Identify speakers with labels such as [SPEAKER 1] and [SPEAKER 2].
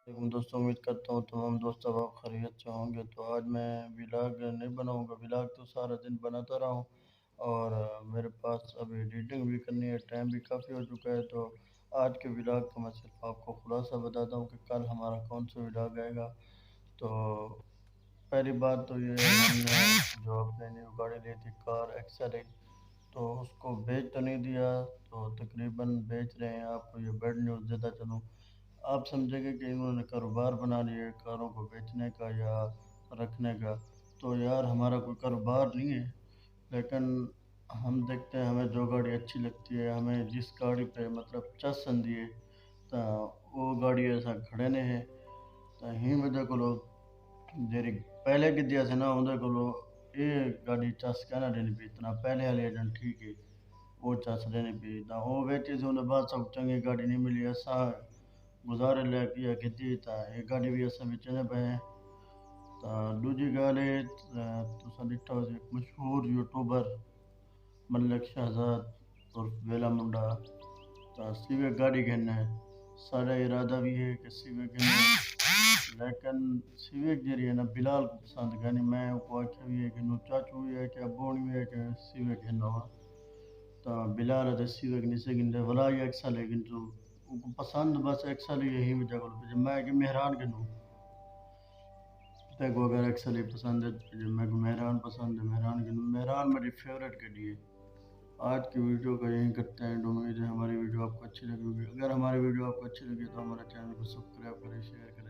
[SPEAKER 1] लेकिन दोस्तों उम्मीद करता हूँ तमाम दोस्त अब आप खैरियत से होंगे। तो आज मैं व्लॉग नहीं बनाऊँगा, व्लॉग तो सारा दिन बनाता रहा हूँ और मेरे पास अभी एडिटिंग भी करनी है, टाइम भी काफ़ी हो चुका है। तो आज के व्लॉग का मैं सिर्फ आपको खुलासा बताता हूँ कि कल हमारा कौन सा व्लॉग आएगा। तो पहली बात तो ये है हमने जो अपने न्यू गाड़ी ली थी कार एक्सेल, तो उसको बेच तो नहीं दिया, तो तकरीबन बेच रहे हैं। आपको ये बैड न्यूज़ देता चलूँ, आप समझेंगे कि इन्होंने कारोबार बना लिया है कारों को बेचने का या रखने का। तो यार हमारा कोई कारोबार नहीं है, लेकिन हम देखते हैं हमें जो गाड़ी अच्छी लगती है, हमें जिस गाड़ी पे मतलब चस आंदी है तो वो गाड़ी ऐसा खड़े ने है। तो ही वजह को जेरी पहले की दिया से ना उन्हें को ये गाड़ी चस कहना देनी पी इतना पहले वाले एजेंट ठीक है, वो चस देनी पी ना वो बेचे से उन्हें बाद सब चंगी गाड़ी नहीं मिली ऐसा गुज़ारे लैके ਕੀਤੀ ਤਾਂ ਇਹ ਗਾੜੀ ਵੀ ਅਸਾਂ ਵੇਚਣੇ ਪਏ हैं। ਤਾਂ ਦੂਜੀ ਗੱਲ ਇਹ तुसां ॾिठो हुजे मशहूर यूट्यूबर मलिक शहजाद उर्फ वेला मुंडा ਤਾਂ सिविक गाड़ी घेना है। साढ़ा इरादा भी है कि सिविक घेना, लेकिन सिविक जरी है ना बिलाल को पसंद करनी, मैं को आख्या भी है कि नो चाचू भी है कि अबोनी भी है कि सिविक घेना हुआ। तो बिलाल है सिविक नहीं से गिनते वला ये एक्सा लेकिन जो उनको पसंद बस एक्सा ही यही वजह को जब मैं कि मेहरान के नू को अगर एक्सा ही पसंद है जब मैं को मेहरान पसंद है मेहरान के नू मेहरान मेरी फेवरेट गाड़ी है। आज की वीडियो का यही करते हैं, उम्मीद है हमारी वीडियो आपको अच्छी लगी होगी। अगर हमारी वीडियो आपको अच्छी लगी तो हमारे चैनल को सब्सक्राइब करें, शेयर करें।